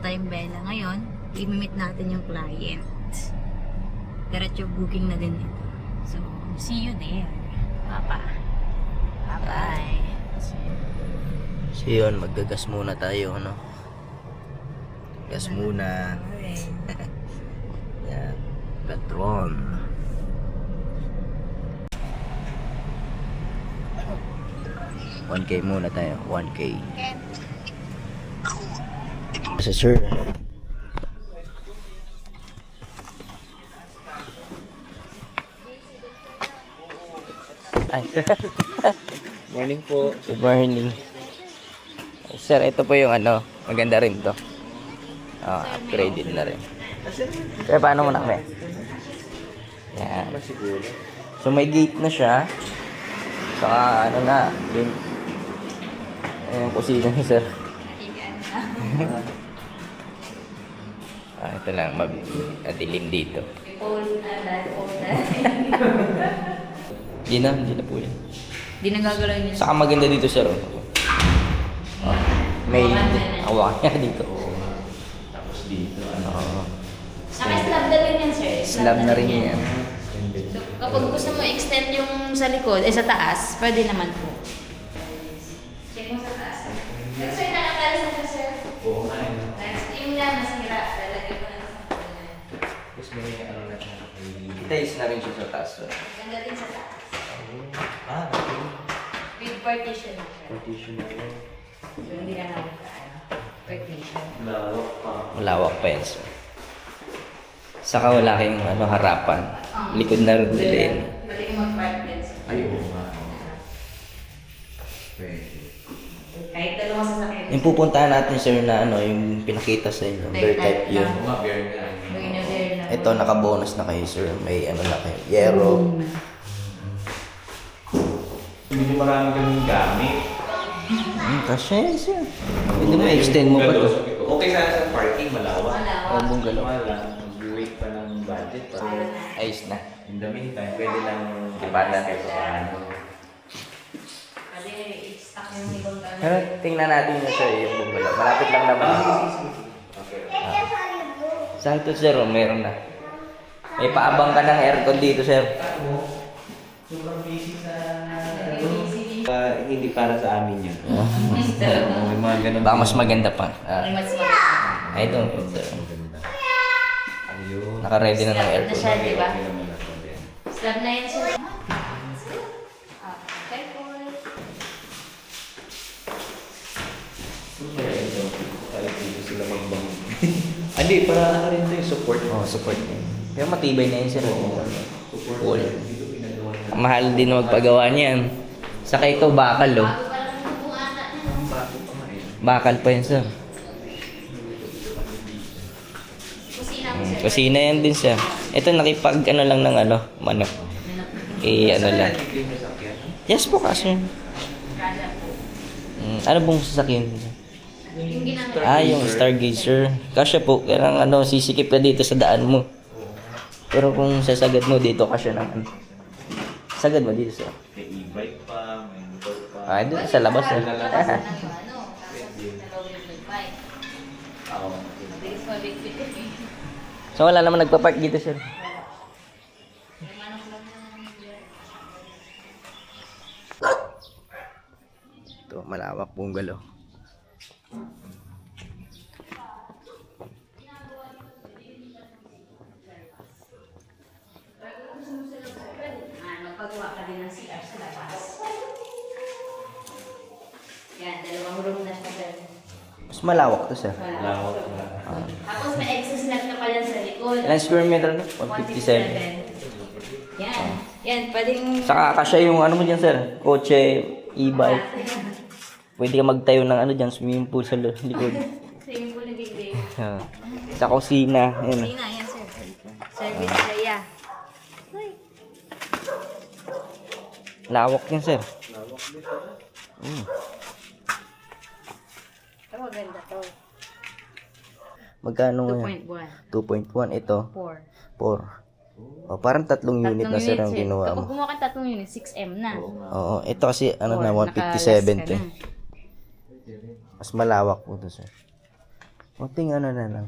tayong Bella. Ngayon, i-meet natin yung client. Diretso booking na din dito. So, see you there. Papa. Bye-bye. So yun, maggagas muna tayo, ano? Gas muna. Yan. Patron. $1K muna tayo. 1K. Kasi sir. Ay. Morning po. Good morning. Sir, ito po yung ano, maganda rin to. Upgraded na rin. Kaya paano muna kami? Yan. So may gate na siya. Saka ano na, yung kusina niya, sir. Ito lang, madilim dito. Hindi na po yan. Di na gagalaw niya. Saka maganda dito, sir. May hawakan niya dito. Tapos dito, ano. Saka slab na rin yan, sir. Slab na rin yan. So, kapag gusto mo extend yung sa likod, sa taas, pwede naman po. Check mo sa taas. Pero sir, nakatali sa taas, sir. Oo nga, ano. Yung lang, nasira. Lalagyan ko na sa taas. Tapos may ano na siya. Tiles na rin siya sa taas, sir. Ganda din sa taas. Okay. With partition na siya. Partition na yun. So, hindi na naman partition. Lawak pa. Malawak pa yan, sir. Saka wala kayong ano, harapan. Likod na rin din. Pwede kang mag-park din, sir. Ay, oo nga. Pwede. Kahit dalawang sasakyan. Yung pupuntahan natin, sir, na ano, yung pinakita sa inyo. Bear type yun. Oo nga, bear nga. Bagay na there na. Ito, naka-bonus na kayo, sir. May ano na kayo. Yero. Hindi marami ganun gamit. Kasi yan, sir. Pwede mo extend mo pa to. Okay sana sa parking, malawak. Malawak. Ang bungalow. Wala, mag-wait pa ng budget pa. Ayos na. In the meantime, pwede lang Ibanda. kahit paano. Pwede i-stock yung ibang gamit. Pero tingnan natin yun, sir, yung bungalow. Malapit lang naman. Okay. Sa ito, sir, oh, meron na. May paabang ka ng aircon dito, sir. Sobrang busy sa... hindi para sa amin yun. May mga ganun. Baka mas maganda pa. Mas maganda. I don't know, sir. Maganda. Ayun. Naka-ready na ng Na aircon. siya, di ba? Okay naman ako din. Slab na yan, sir. Careful. Kahit dito sila magbang. Hindi, para ano rin ito yung support. Oh, support niya. Pero matibay na yun, sir. Support. Cool. Dito pinagawa na. Mahal din magpagawa niyan. Saka ito, bakal, oh. Bago pa lang yung buong ata niya, no? Bago pa nga eh. Bakal pa yun, sir. Kusina mo, sir. Kusina yan din, sir. Ito, nakipag, ano lang ng ano, manok. Ano lang. Ito yung sasakyan. Yes po, kasi. Kada po. Ano pong sasakyan? Yung ginamit. Yung Stargazer. Kasya po, kailangan ano, sisikip ka dito sa daan mo. Pero kung sasagad mo dito, kasya naman. Sagad mo dito, sir. May e-bike pa, may motor pa. Doon sa labas, sir. Labas na ng ano, tapos nalawin yung bike. Ako. Mabilis mabigpit eh. So, wala naman nagpa-park dito, sir. Yung manok lang na Ito, malawak bungalow. magpagawa ka din ng CR sa labas. Yan, dalawang room na siya dyan. Mas malawak to, sir. Lawak na. Tapos may exhaust net na pala sa likod. Ilan square meter na? 157. 157. Yan. Yan, pwedeng... Saka kasya yung ano mo dyan, sir. Kotse, e-bike. Pwede ka magtayo ng ano dyan, swimming pool sa likod. Swimming pool na big. Sa kusina. Yan. Sina, yan sir. Service area. Lawak yan, sir. Ito maganda to. Magkano nga? 2.1. 2.1. Ito, 4. 4. Oh, parang tatlong unit na, sir, ang ginawa Kapag mo. kumuha ka tatlong unit, 6M na. Oo, ito kasi, ano na, 157 Nakalas ka to. na. Mas malawak po to, sir. Kunting ano na lang.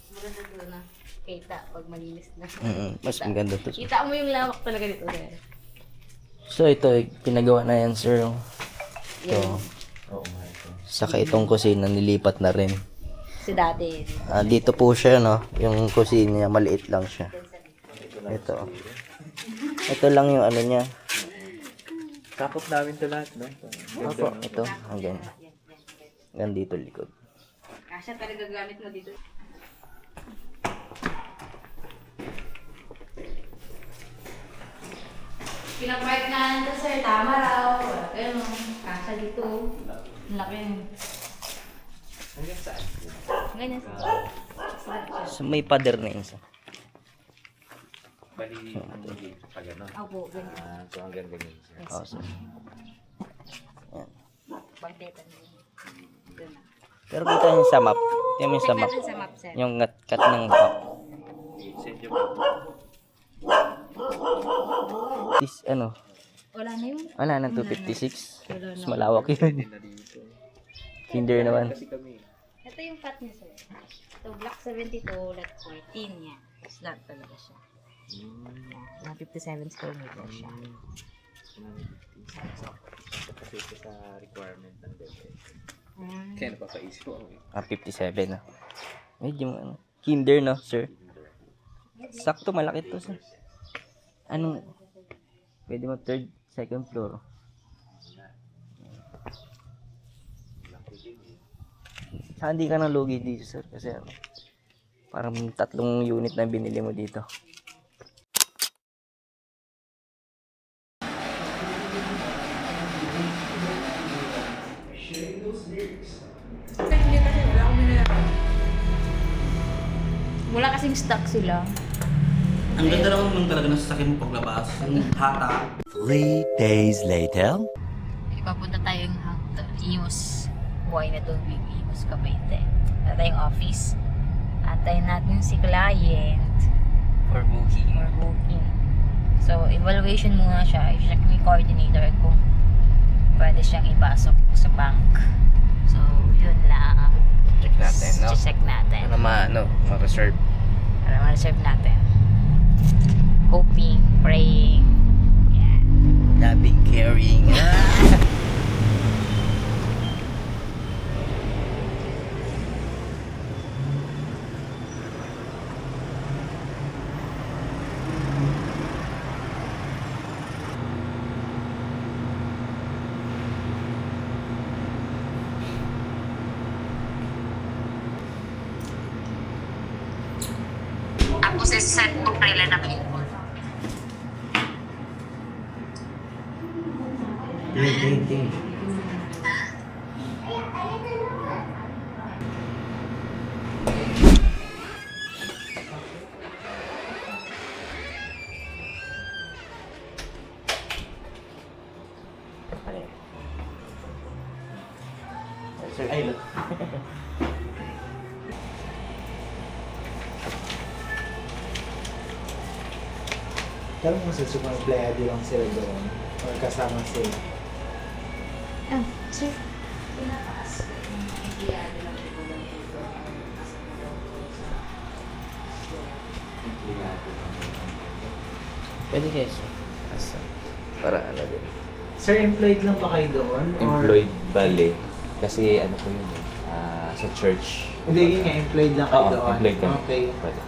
Maganda doon na. Kita pag malinis na. Mas maganda to. Kita mo yung lawak talaga dito, sir. So ito, pinagawa na yan, sir. Ito. Oo nga ito. Saka itong kusina, nilipat na rin. Si dati. Dito po siya, no? Yung kusina niya, maliit lang siya. Ito. Ito lang yung ano niya. Sakop namin ito lahat, no? Opo, ito. Hanggang. Hanggang dito likod. Kasya talaga gamit mo dito. Pinapark na nito, sir. Tama raw. Ganun. Kasya dito. Ang laki. Hanggang saan? Ganyan. So may pader na isa. Bali, hindi pa gano'n. Opo, ganyan. So hanggang ganyan siya. Oh, so. Yan. Bangketa na yun. Doon na. Pero kita niyo sa map. Tingnan mo yung sa Check map. natin sa map, sir. Yung cut ng map. Send yung map. Is, ano? Wala na yun. Wala nang 256. Wala na. Mas malawak yun. Na dito. Kinder naman. Kasi kami. Ito yung cut niya, sir. Ito, block 72, lot 14 yan. Slot talaga siya. Yan, 57 square meter siya. Kasi ito sa requirement ng DepEd. Mm. Kaya napapaisip ko. 57 na. Medyo ano. Kinder, no, sir? Sakto, malaki to, sir. Anong, pwede mo third, second floor. Saan di ka nang lugi dito, sir? Kasi ano, parang 3 unit na binili mo dito. Wala kasing stock sila. Ang ganda naman nung talaga ng sasakyan mo paglabas. Yung hata. 3 days later. Ipapunta tayong Imus. Buhay na tubig. Imus Cavite. Wala tayong office. Antayin natin si client For booking. for booking. So, evaluation muna siya. I-check ni coordinator kung pwede siyang ipasok sa bank. So, yun lang. Check natin, no? Check natin. Ano ma-reserve. Para ma-reserve natin. Hoping, praying. Yan. Loving, caring. Tapos set ko nila na pin. Sir, ay, look. Tanong mo sa super empleyado lang sila doon or kasama sila. Ah, sir. Pwede kayo, sir. Asa? Para ano din. Sir, employed lang ba kayo doon? Or... Employed bale. Kasi ano ko yun sa church. Hindi, yun nga, employed lang kayo Oo, doon. employed kami. Okay. Pwede.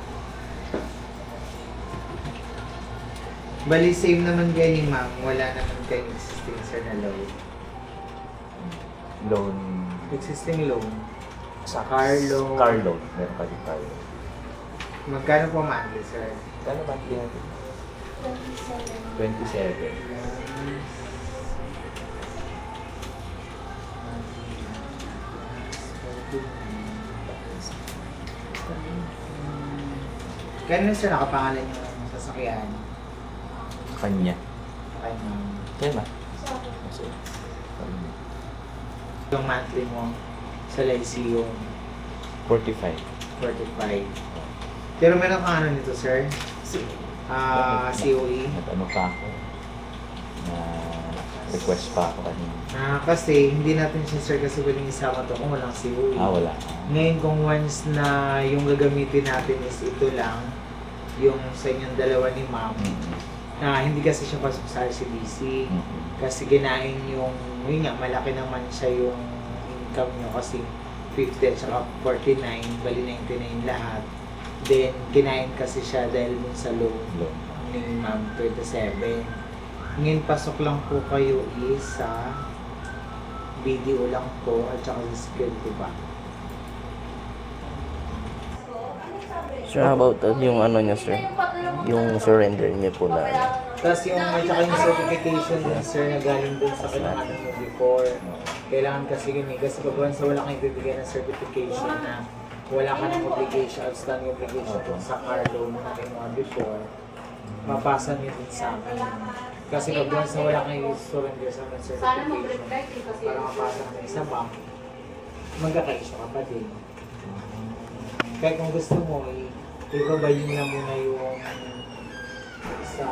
Bali, same naman kayo ni ma'am. Wala naman kayong existing sir na loan. Loan. Existing loan. Sa car loan. Car loan. Meron kami car loan. Magkano po monthly, sir? Kano ba natin? 27. Kaya sir, nakapangalan yung sasakyan. Kanya. Kaya ma'am. Kaya ba? Kasi, Yung monthly mo sa LIC yung 45. 45. Pero meron kang ano nito, sir? COE. Nag-ano pa ako na Request pa ako kanina. Kasi hindi natin siya sir kasi pwedeng isama to kung walang COE. Wala. Ngayon kung once na yung gagamitin natin is ito lang, yung sa inyong dalawa ni ma'am, hindi kasi siya pasok sa RCBC. Kasi ginain yung, yun nga, malaki naman siya yung income nyo kasi 50 at saka 49, bali 99 lahat. Then, kinain kasi siya dahil dun sa loan ni ma'am 27. Ngayon, pasok lang po kayo is sa video lang po at saka sa security ba? Sir, how about yung ano niya, sir? Yung surrender niya po na ano. Tapos yung at saka yung certification din sir na galing dun sa kailangan mo before. Kailangan kasi yun eh. Kasi pag once na wala kang ibibigay ng certification na wala ka ng obligation, outstanding obligation sa car loan na kinuha before, mapasa niyo din sa akin. Kasi pag once na wala kang surrender sa akin certification para mapasa kami sa bank, magkaka-issue ka pa din. Kaya kung gusto mo, i-provide nyo na muna yung sa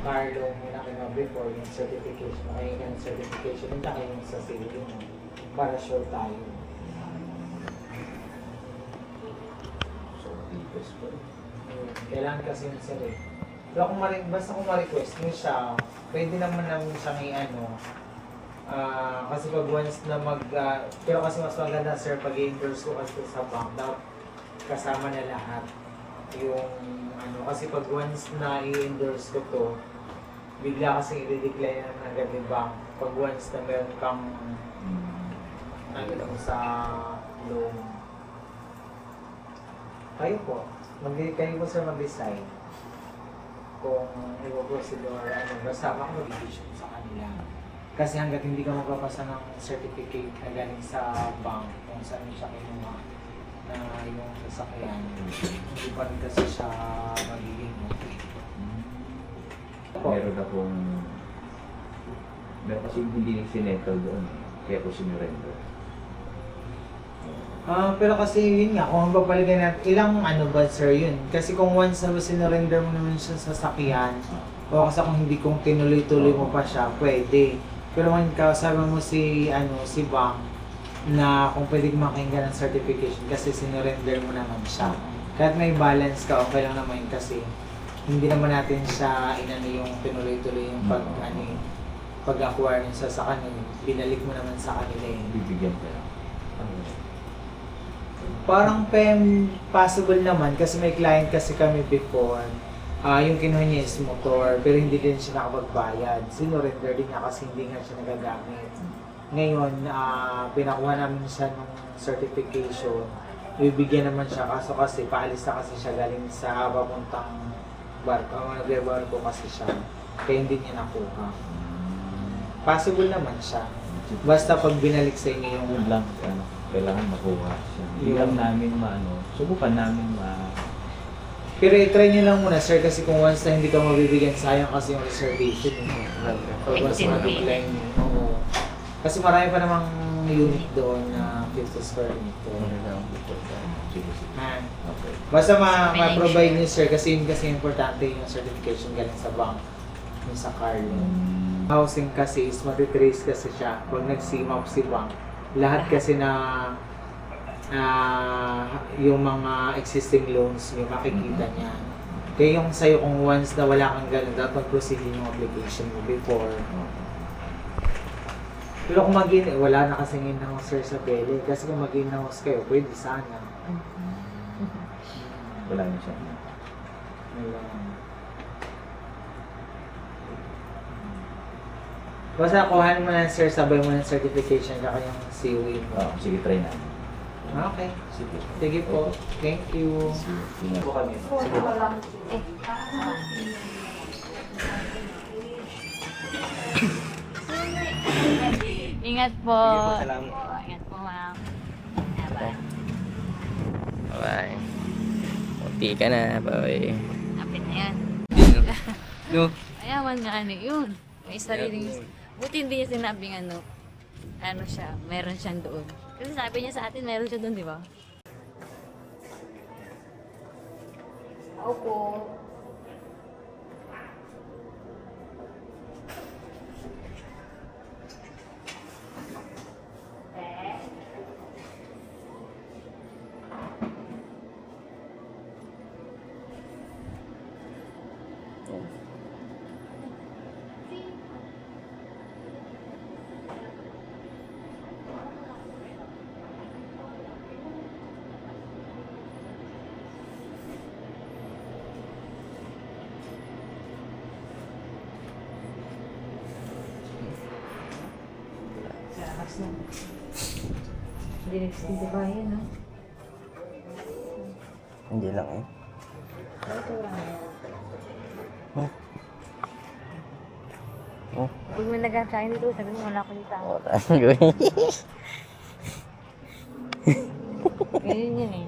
car loan mo na kinuha before, yung certification, ay yung certification, hindi kayo yung sa saving mo, para sure tayo. So, request ko. Kailangan kasi yun sir eh. Pero kung basta kung ma-request mo siya, pwede naman namin siyang i-ano. Kasi pag once na pero kasi mas maganda sir, pag i-endorse ko kasi sa bank, dapat kasama na lahat. Yung ano, kasi pag once na i-endorse ko to, bigla kasi i-decline na ng agad yung bank. Pag once na meron kang ano sa loan. Kayo po, kayo po sir mag-decide kung i-proceed or ano, basta mag-decision sa kanila. Kasi hanggat hindi ka magpapasa ng certificate na galing sa bank kung saan siya kinuha na yung sasakyan, hindi pa rin kasi siya magiging okay. Meron kasi hindi sinettle doon. Kaya ko sinurrender. Pero kasi yun nga, kung babalikan natin, ilang ano ba sir yun? Kasi kung once na sinurrender mo naman siya sa sasakyan, o kasi kung hindi kung tinuloy-tuloy mo pa siya, pwede. Pero kung kasama mo si bank, na kung pwede makinggan ng certification kasi sinurrender mo naman siya. Kahit may balance ka, okay lang naman kasi hindi naman natin siya inano yung tinuloy-tuloy yung pag-acquire niya sa kanila. Binalik mo naman sa kanila eh. Bibigyan ka lang. Parang possible naman kasi may client kasi kami before. Yung kinuha niya is motor pero hindi din siya nakapagbayad. Sinurrender din niya kasi hindi nga siya nagagamit. Ngayon, pinakuha namin siya ng certification. Bibigyan naman siya kaso kasi paalis na kasi siya galing sa papuntang barko. Nagre-barko kasi siya. Kaya hindi niya nakuha. Possible naman siya. Basta pag binalik sa inyo yung Yun lang, kailangan makuha siya. Hindi lang namin subukan namin Pero i-try nyo lang muna sir kasi kung once na hindi ka mabibigyan, sayang kasi yung reservation eh. Pag once na decline nyo. Oo. Kasi marami pa namang unit doon na 50 square meter. Okay. Basta ma-provide nyo sir kasi yun kasi importante yung certification galing sa bank. Yung sa car loan. Housing kasi is matitrace kasi siya pag nag-CMAP si bank. Lahat kasi na yung mga existing loans nyo, makikita niya. Kaya yung sa'yo kung once na wala kang ganun, dapat proceed yung obligation mo before. Pero kung wala na kasi in-house sir sa Bele. Kasi kung mag-in-house kayo, pwede sana. Wala na siya. Basta kuhanin mo na sir, sabay mo ng certification ka kanyang COE mo. Sige, try namin. Okay. Sige. Sige po. Thank you. Tingnan po kami. Sige. Ingat po. Sige po, salamat. Ingat po, ma'am. Bye. Kunti ka na, boy. Kapit na yan. No. Ayawan nga ano yun. May sariling... Buti hindi niya sinabing ano siya, meron siyang doon. Kasi sabi niya sa atin, meron siya doon, di ba? Opo. lakas na. Hindi nagsisinti ba yan, no? Hindi lang eh. Ito lang. Oh, Pag may naghanap sa akin dito, sabi mo wala ko dito. oh, tayo gawin. Ganyan yun eh.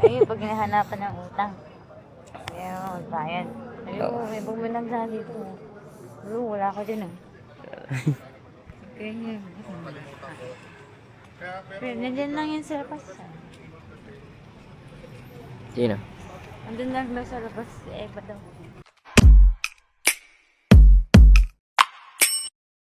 Ayun, pag hinahanapan ng utang. Kaya ako magbayad. Ayun, may bumunang sa dito. Ayun, wala ko dyan ah. Ganyan. Pero nandyan lang yan sa labas. Sino? Nandun lang daw sa labas. Eh, ba daw?